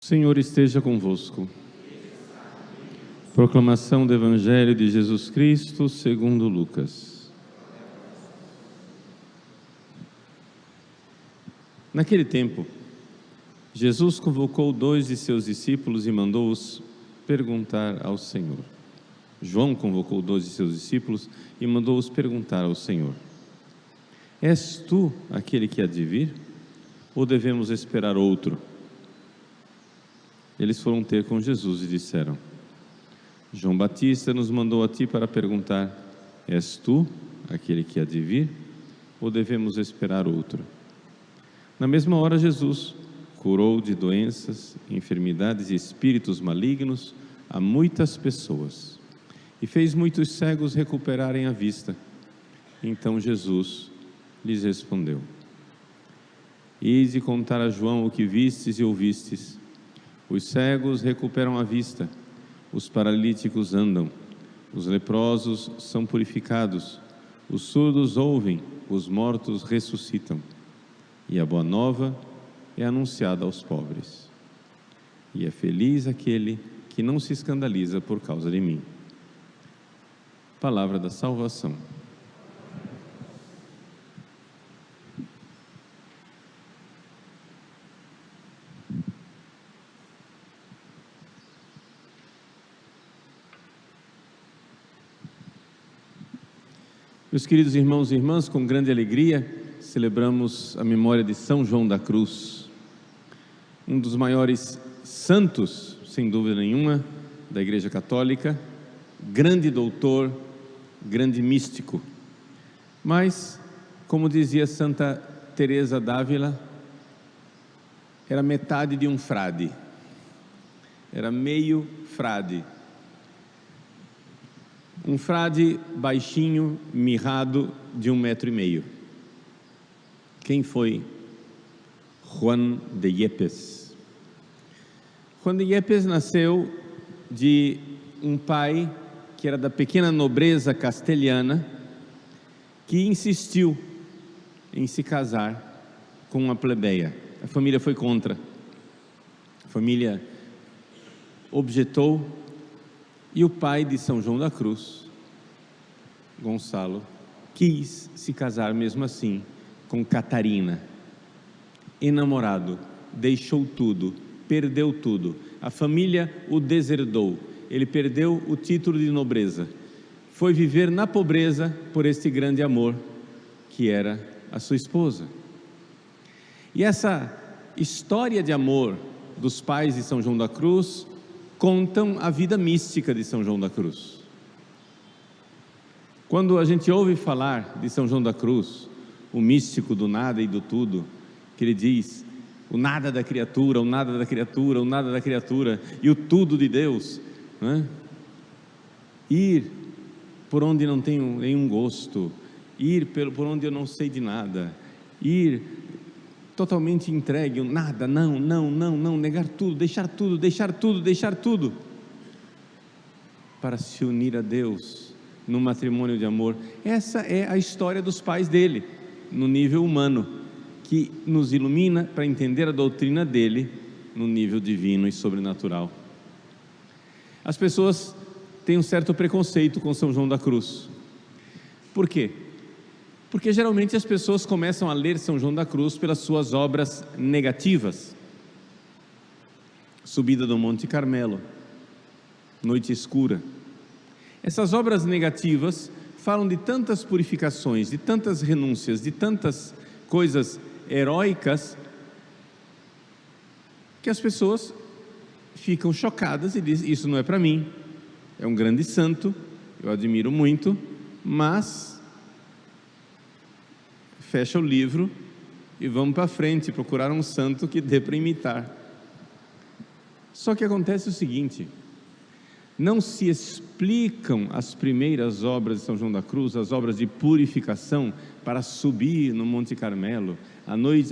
Senhor esteja convosco. Proclamação do Evangelho de Jesus Cristo segundo Lucas. Naquele tempo, Jesus convocou 2 de seus discípulos e mandou-os perguntar ao Senhor. João convocou 2 de seus discípulos e mandou-os perguntar ao Senhor: És tu aquele que há de vir, ou devemos esperar outro? Eles foram ter com Jesus e disseram: João Batista nos mandou a ti para perguntar: És tu aquele que há de vir, ou devemos esperar outro? Na mesma hora, Jesus curou de doenças, enfermidades e espíritos malignos a muitas pessoas e fez muitos cegos recuperarem a vista. Então Jesus lhes respondeu: Ide contar a João o que vistes e ouvistes. Os cegos recuperam a vista, os paralíticos andam, os leprosos são purificados, os surdos ouvem, os mortos ressuscitam, e a boa nova é anunciada aos pobres. E é feliz aquele que não se escandaliza por causa de mim. Palavra da salvação. Meus queridos irmãos e irmãs, com grande alegria, celebramos a memória de São João da Cruz, um dos maiores santos, sem dúvida nenhuma, da Igreja Católica, grande doutor, grande místico. Mas, como dizia Santa Teresa d'Ávila, era metade de um frade, era meio frade. Um frade baixinho, mirrado, de 1,5 metros. Quem foi? Juan de Yepes. Juan de Yepes nasceu de um pai que era da pequena nobreza castelhana, que insistiu em se casar com uma plebeia. A família foi contra. A família objetou. E o pai de São João da Cruz, Gonçalo, quis se casar mesmo assim com Catarina. Enamorado, deixou tudo, perdeu tudo. A família o deserdou. Ele perdeu o título de nobreza. Foi viver na pobreza por este grande amor que era a sua esposa. E essa história de amor dos pais de São João da Cruz contam a vida mística de São João da Cruz. Quando a gente ouve falar de São João da Cruz, o místico do nada e do tudo, que ele diz o nada da criatura, o nada da criatura, o nada da criatura e o tudo de Deus, né? Ir por onde não tenho nenhum gosto, ir por onde eu não sei de nada, ir totalmente entregue, nada, não, negar tudo, deixar tudo, para se unir a Deus num matrimônio de amor. Essa é a história dos pais dele, no nível humano, que nos ilumina para entender a doutrina dele no nível divino e sobrenatural. As pessoas têm um certo preconceito com São João da Cruz. Por quê? Porque geralmente as pessoas começam a ler São João da Cruz pelas suas obras negativas. Subida do Monte Carmelo, Noite Escura. Essas obras negativas falam de tantas purificações, de tantas renúncias, de tantas coisas heróicas, que as pessoas ficam chocadas e dizem: isso não é para mim. É um grande santo, eu admiro muito, mas fecha o livro e vamos para frente, procurar um santo que dê para imitar. Só que acontece o seguinte: não se explicam as primeiras obras de São João da Cruz, as obras de purificação para subir no Monte Carmelo,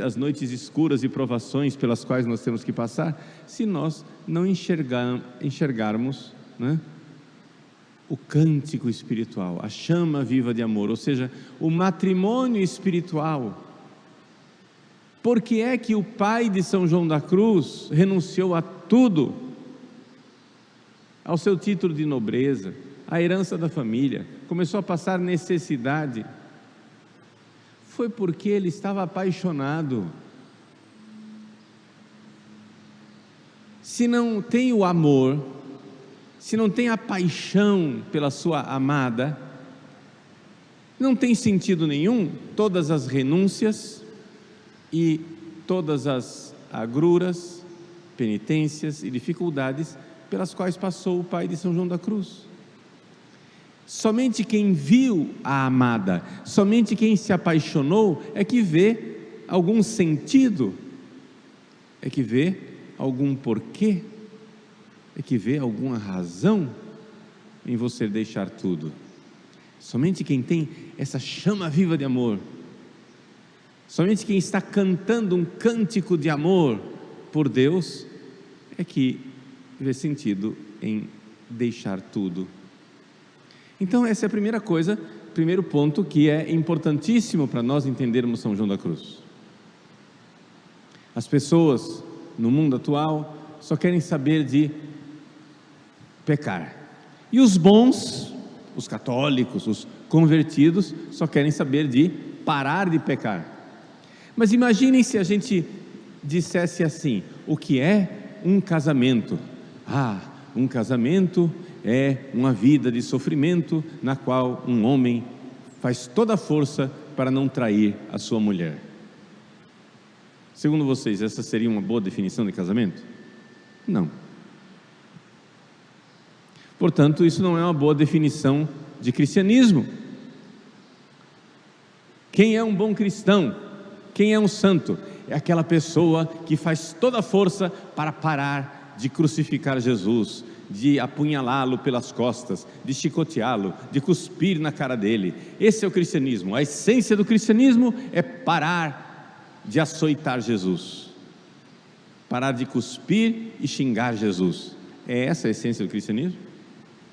as noites escuras e provações pelas quais nós temos que passar, se nós não enxergarmos, né, o cântico espiritual, a chama viva de amor, ou seja, o matrimônio espiritual Por que é que o pai de São João da Cruz renunciou a tudo? Ao seu título de nobreza, à herança da família, começou a passar necessidade. Foi porque ele estava apaixonado. Se não tem o amor, se não tem a paixão pela sua amada, não tem sentido nenhum todas as renúncias e todas as agruras, penitências e dificuldades pelas quais passou o pai de São João da Cruz. Somente quem viu a amada, somente quem se apaixonou é que vê algum sentido, é que vê algum porquê, é que vê alguma razão em você deixar tudo. Somente quem tem essa chama viva de amor, somente quem está cantando um cântico de amor por Deus, é que vê sentido em deixar tudo. Então essa é a primeira coisa, primeiro ponto que é importantíssimo para nós entendermos São João da Cruz. As pessoas no mundo atual só querem saber de pecar, e os bons, os católicos, os convertidos, só querem saber de parar de pecar. Mas imaginem se a gente dissesse assim: o que é um casamento? Um casamento é uma vida de sofrimento na qual um homem faz toda a força para não trair a sua mulher. Segundo vocês, essa seria uma boa definição de casamento? Não. Portanto, isso não é uma boa definição de cristianismo. Quem é um bom cristão? Quem é um santo? É aquela pessoa que faz toda a força para parar de crucificar Jesus, de apunhalá-lo pelas costas, de chicoteá-lo, de cuspir na cara dele. Esse é o cristianismo. A essência do cristianismo é parar de açoitar Jesus, parar de cuspir e xingar Jesus. É essa a essência do cristianismo?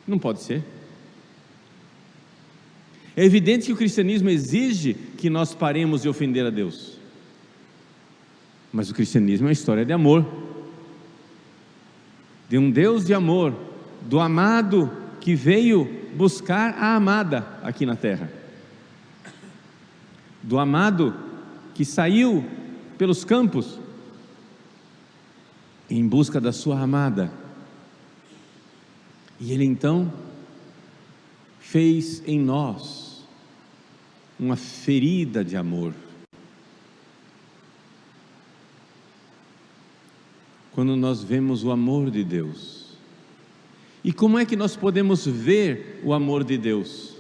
Não pode ser. É evidente que o cristianismo exige que nós paremos de ofender a Deus, mas o cristianismo é uma história de amor, de um Deus de amor, do amado que veio buscar a amada aqui na terra, do amado que saiu pelos campos em busca da sua amada, e ele então fez em nós uma ferida de amor. Quando nós vemos o amor de Deus. E como é que nós podemos ver o amor de Deus?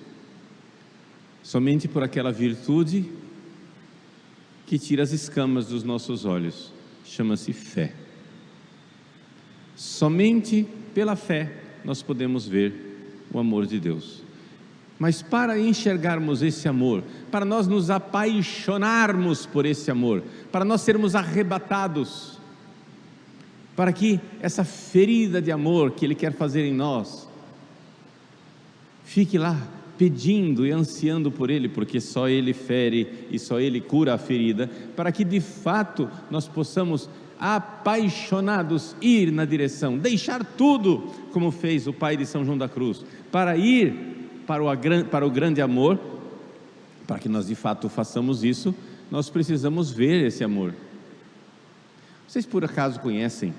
Somente por aquela virtude que tira as escamas dos nossos olhos, chama-se fé. Somente pela fé nós podemos ver o amor de Deus. Mas para enxergarmos esse amor, para nós nos apaixonarmos por esse amor, para nós sermos arrebatados, para que essa ferida de amor que Ele quer fazer em nós, fique lá pedindo e ansiando por Ele, porque só Ele fere e só Ele cura a ferida, para que de fato nós possamos, apaixonados, ir na direção, deixar tudo, como fez o pai de São João da Cruz, para ir para o grande amor. Para que nós de fato façamos isso, nós precisamos ver esse amor. Vocês por acaso conhecem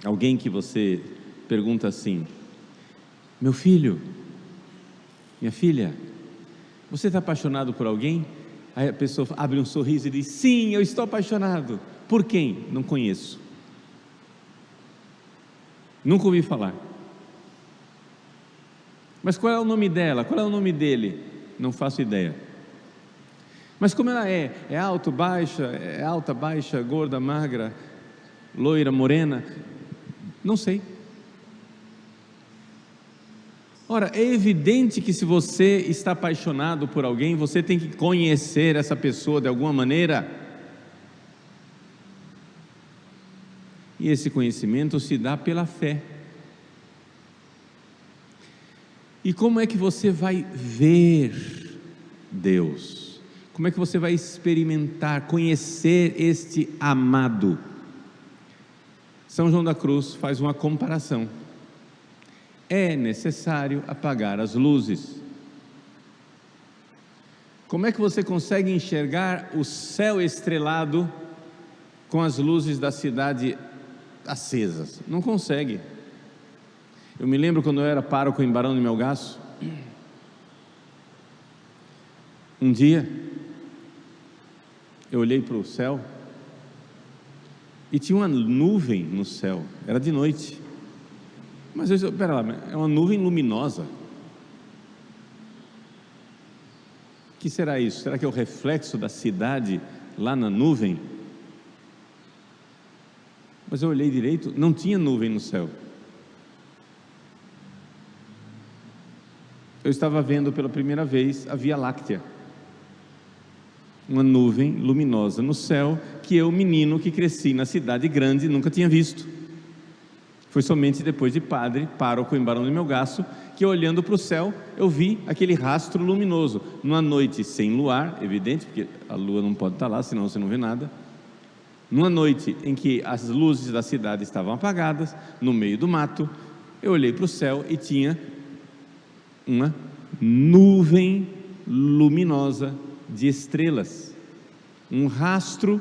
alguém que você pergunta assim: meu filho, minha filha, você está apaixonado por alguém? Aí a pessoa abre um sorriso e diz: sim, eu estou apaixonado. Por quem? Não conheço, nunca ouvi falar. Mas qual é o nome dela? Qual é o nome dele? Não faço ideia. Mas como ela é? É alta, baixa, gorda, magra, loira, morena? Não sei. Ora, é evidente que se você está apaixonado por alguém, você tem que conhecer essa pessoa de alguma maneira. E esse conhecimento se dá pela fé. E como é que você vai ver Deus? Como é que você vai experimentar, conhecer este amado? São João da Cruz faz uma comparação. É necessário apagar as luzes. Como é que você consegue enxergar o céu estrelado com as luzes da cidade acesas? Não consegue. Eu me lembro quando eu era pároco em Barão de Melgaço. Um dia, eu olhei para o céu e tinha uma nuvem no céu, era de noite, mas eu disse, pera lá, é uma nuvem luminosa. O que será isso? Será que é o reflexo da cidade lá na nuvem? Mas eu olhei direito, não tinha nuvem no céu. Eu estava vendo pela primeira vez a Via Láctea, uma nuvem luminosa no céu, que eu, menino que cresci na cidade grande, nunca tinha visto. Foi somente depois de padre, pároco em Barão de Melgaço, que olhando para o céu, eu vi aquele rastro luminoso, numa noite sem luar, evidente, porque a lua não pode estar lá, senão você não vê nada. Numa noite em que as luzes da cidade estavam apagadas, no meio do mato, eu olhei para o céu e tinha uma nuvem luminosa de estrelas, um rastro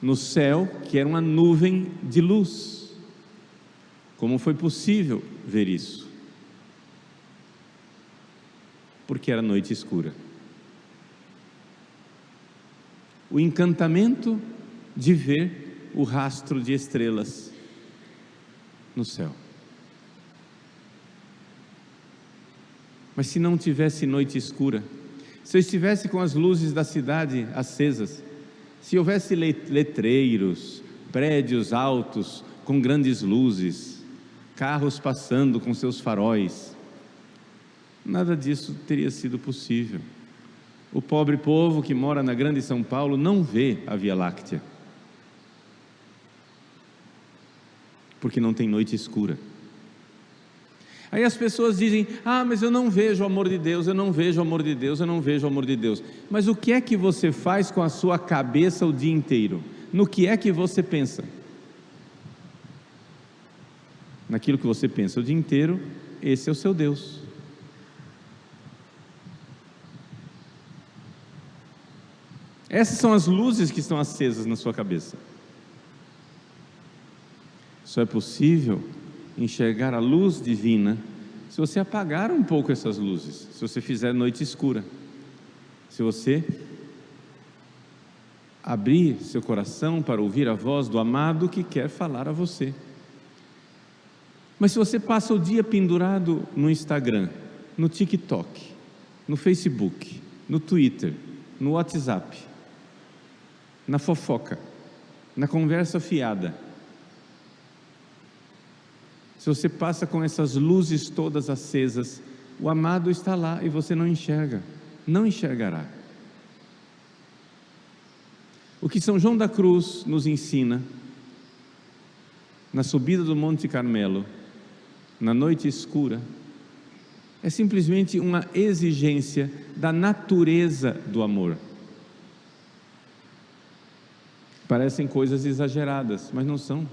no céu que era uma nuvem de luz. Como foi possível ver isso? Porque era noite escura. O encantamento de ver o rastro de estrelas no céu. Mas se não tivesse noite escura, se eu estivesse com as luzes da cidade acesas, se houvesse letreiros, prédios altos com grandes luzes, carros passando com seus faróis, nada disso teria sido possível. O pobre povo que mora na grande São Paulo não vê a Via Láctea, porque não tem noite escura. Aí as pessoas dizem, mas eu não vejo o amor de Deus, eu não vejo o amor de Deus, eu não vejo o amor de Deus. Mas o que é que você faz com a sua cabeça o dia inteiro? No que é que você pensa? Naquilo que você pensa o dia inteiro, esse é o seu Deus. Essas são as luzes que estão acesas na sua cabeça. Só é possível enxergar a luz divina se você apagar um pouco essas luzes, se você fizer noite escura, se você abrir seu coração para ouvir a voz do amado que quer falar a você. Mas se você passa o dia pendurado no Instagram, no TikTok, no Facebook, no Twitter, no WhatsApp, na fofoca, na conversa fiada, se você passa com essas luzes todas acesas, o amado está lá e você não enxerga, não enxergará. O que São João da Cruz nos ensina, na subida do Monte Carmelo, na noite escura, é simplesmente uma exigência da natureza do amor. Parecem coisas exageradas, mas não são.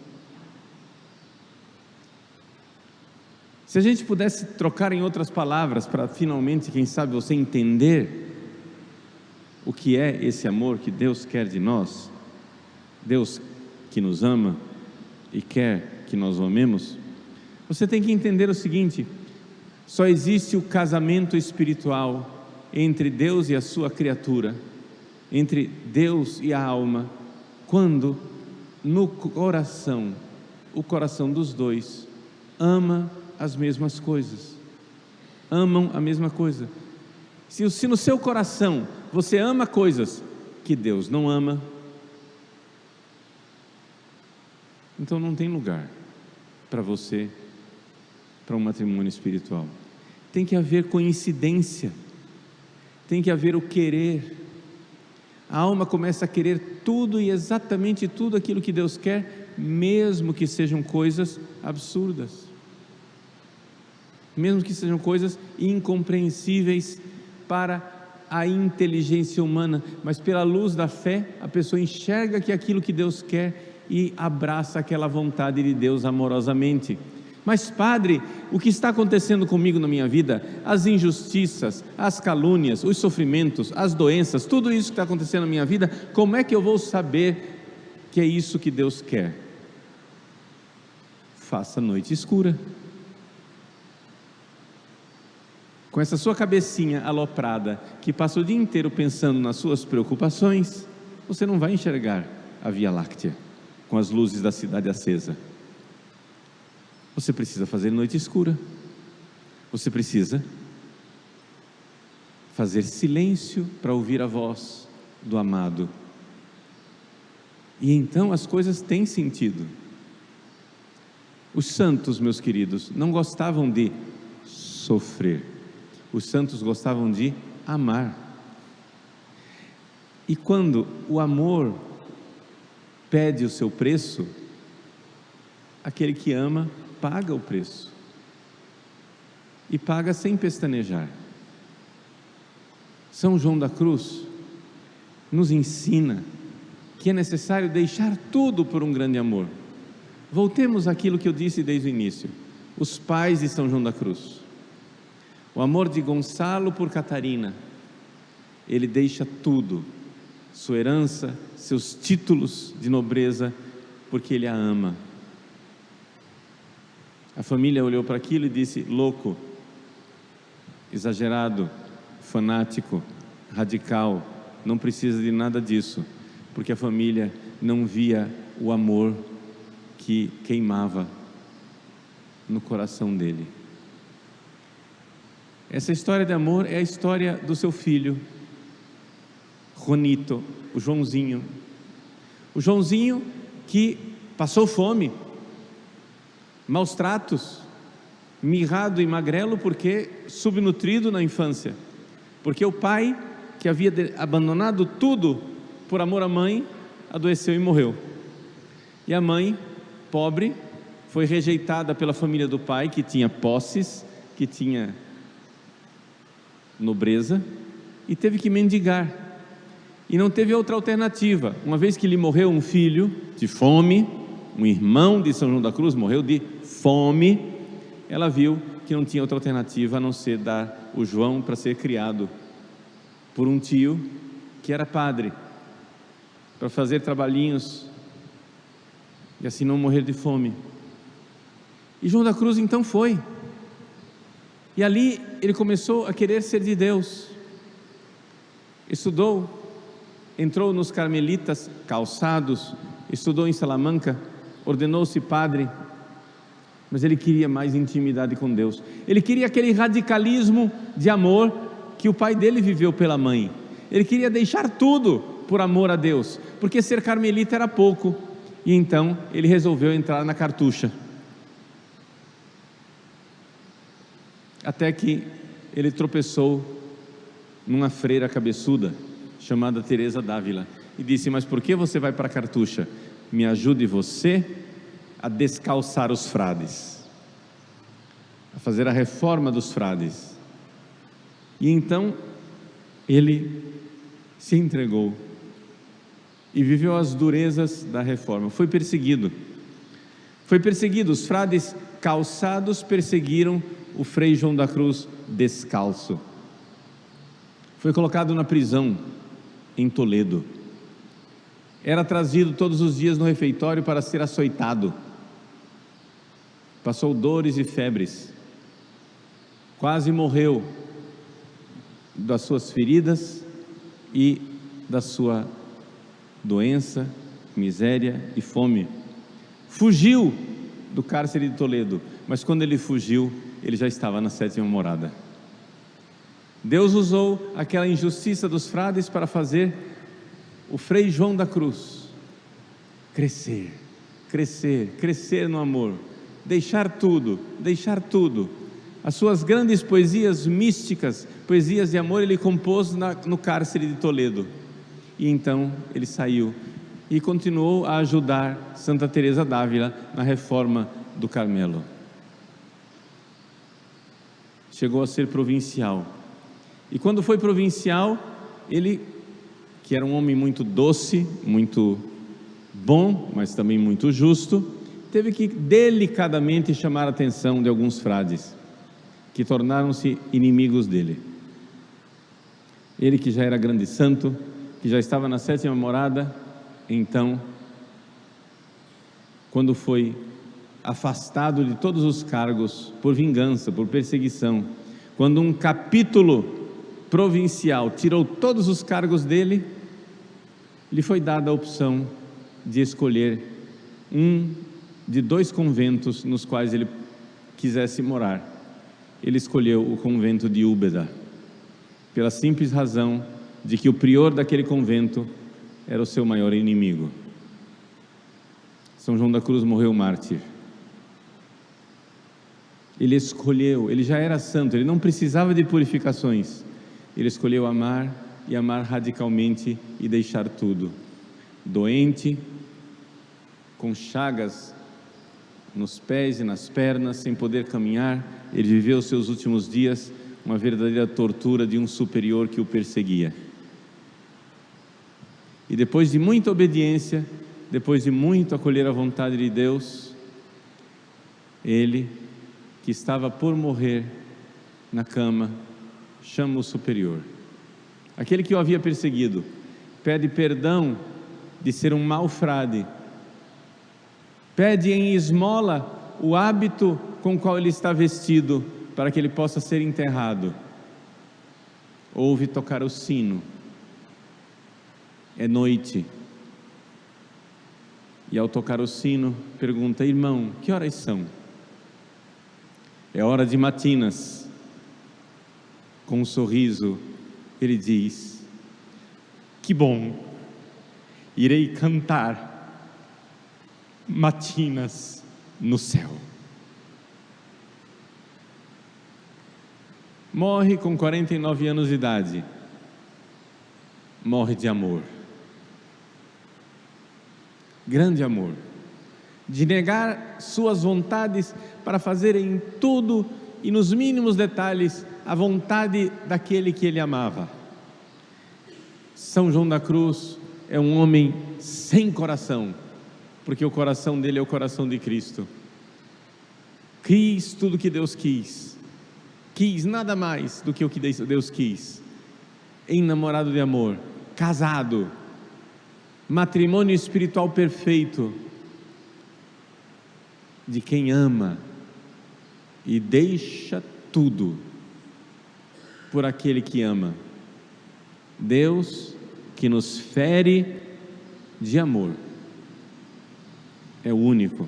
Se a gente pudesse trocar em outras palavras, para finalmente, quem sabe, você entender o que é esse amor que Deus quer de nós, Deus que nos ama e quer que nós o amemos, você tem que entender o seguinte: só existe o casamento espiritual entre Deus e a sua criatura, entre Deus e a alma, quando no coração, o coração dos dois ama as mesmas coisas, amam a mesma coisa. Se no seu coração você ama coisas que Deus não ama, então não tem lugar para você, para um matrimônio espiritual. Tem que haver coincidência, tem que haver o querer. A alma começa a querer tudo e exatamente tudo aquilo que Deus quer, mesmo que sejam coisas absurdas, mesmo que sejam coisas incompreensíveis para a inteligência humana, mas pela luz da fé, a pessoa enxerga que é aquilo que Deus quer e abraça aquela vontade de Deus amorosamente. Mas padre, o que está acontecendo comigo na minha vida, as injustiças, as calúnias, os sofrimentos, as doenças, tudo isso que está acontecendo na minha vida, como é que eu vou saber que é isso que Deus quer? Faça noite escura. Com essa sua cabecinha aloprada, que passa o dia inteiro pensando nas suas preocupações, você não vai enxergar a Via Láctea com as luzes da cidade acesa. Você precisa fazer noite escura. Você precisa fazer silêncio para ouvir a voz do amado. E então as coisas têm sentido. Os santos, meus queridos, não gostavam de sofrer. Os santos gostavam de amar. E quando o amor pede o seu preço, aquele que ama paga o preço. E paga sem pestanejar. São João da Cruz nos ensina que é necessário deixar tudo por um grande amor. Voltemos àquilo que eu disse desde o início. Os pais de São João da Cruz. O amor de Gonçalo por Catarina. Ele deixa tudo, sua herança, seus títulos de nobreza, porque ele a ama. A família olhou para aquilo e disse: louco, exagerado, fanático, radical, não precisa de nada disso, porque a família não via o amor que queimava no coração dele. Essa história de amor é a história do seu filho, Juanito, o Joãozinho. O Joãozinho que passou fome, maus tratos, mirrado e magrelo porque subnutrido na infância, porque o pai, que havia abandonado tudo por amor à mãe, adoeceu e morreu. E a mãe, pobre, foi rejeitada pela família do pai, que tinha posses, que tinha nobreza, e teve que mendigar, e não teve outra alternativa, uma vez que lhe morreu um filho de fome, um irmão de São João da Cruz morreu de fome, ela viu que não tinha outra alternativa a não ser dar o João para ser criado por um tio que era padre, para fazer trabalhinhos e assim não morrer de fome. E João da Cruz então foi, e ali ele começou a querer ser de Deus. Estudou, entrou nos Carmelitas Calçados, estudou em Salamanca, ordenou-se padre, mas ele queria mais intimidade com Deus. Ele queria aquele radicalismo de amor que o pai dele viveu pela mãe. Ele queria deixar tudo por amor a Deus, porque ser carmelita era pouco, e então ele resolveu entrar na cartucha. Até que ele tropeçou numa freira cabeçuda, chamada Teresa d'Ávila, e disse: mas por que você vai para a cartucha? Me ajude você a descalçar os frades, a fazer a reforma dos frades. E então ele se entregou e viveu as durezas da reforma. Foi perseguido, os frades calçados perseguiram o Frei João da Cruz descalço. Foi colocado na prisão em Toledo. Era trazido todos os dias no refeitório para ser açoitado. Passou dores e febres. Quase morreu das suas feridas e da sua doença, miséria e fome. Fugiu do cárcere de Toledo, mas quando ele fugiu, ele já estava na 7ª morada. Deus usou aquela injustiça dos frades para fazer o Frei João da Cruz crescer, crescer, crescer no amor, deixar tudo. As suas grandes poesias místicas, poesias de amor, ele compôs no cárcere de Toledo. E então ele saiu e continuou a ajudar Santa Teresa d'Ávila na reforma do Carmelo. Chegou a ser provincial. E quando foi provincial, ele, que era um homem muito doce, muito bom, mas também muito justo, teve que delicadamente chamar a atenção de alguns frades, que tornaram-se inimigos dele. Ele, que já era grande santo, que já estava na 7ª morada, então, quando foi afastado de todos os cargos por vingança, por perseguição, quando um capítulo provincial tirou todos os cargos dele, lhe foi dada a opção de escolher um de 2 conventos nos quais ele quisesse morar. Ele escolheu o convento de Úbeda, pela simples razão de que o prior daquele convento era o seu maior inimigo. São João da Cruz morreu mártir. Ele escolheu, ele já era santo, ele não precisava de purificações. Ele escolheu amar e amar radicalmente e deixar tudo. Doente, com chagas nos pés e nas pernas, sem poder caminhar, ele viveu os seus últimos dias uma verdadeira tortura de um superior que o perseguia. E depois de muita obediência, depois de muito acolher a vontade de Deus, ele, que estava por morrer na cama, chama o superior, aquele que o havia perseguido, pede perdão de ser um mau frade, pede em esmola o hábito com o qual ele está vestido, para que ele possa ser enterrado. Ouve tocar o sino, é noite, e ao tocar o sino, pergunta: irmão, que horas são? É hora de matinas. Com um sorriso, ele diz: que bom, irei cantar matinas no céu. Morre com 49 anos de idade, morre de amor, grande amor, de negar suas vontades para fazer em tudo e nos mínimos detalhes a vontade daquele que ele amava. São João da Cruz é um homem sem coração, porque o coração dele é o coração de Cristo. Quis tudo que Deus quis, quis nada mais do que o que Deus quis, enamorado de amor, casado, matrimônio espiritual perfeito, de quem ama e deixa tudo por aquele que ama. Deus, que nos fere de amor, é o único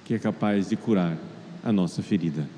que é capaz de curar a nossa ferida.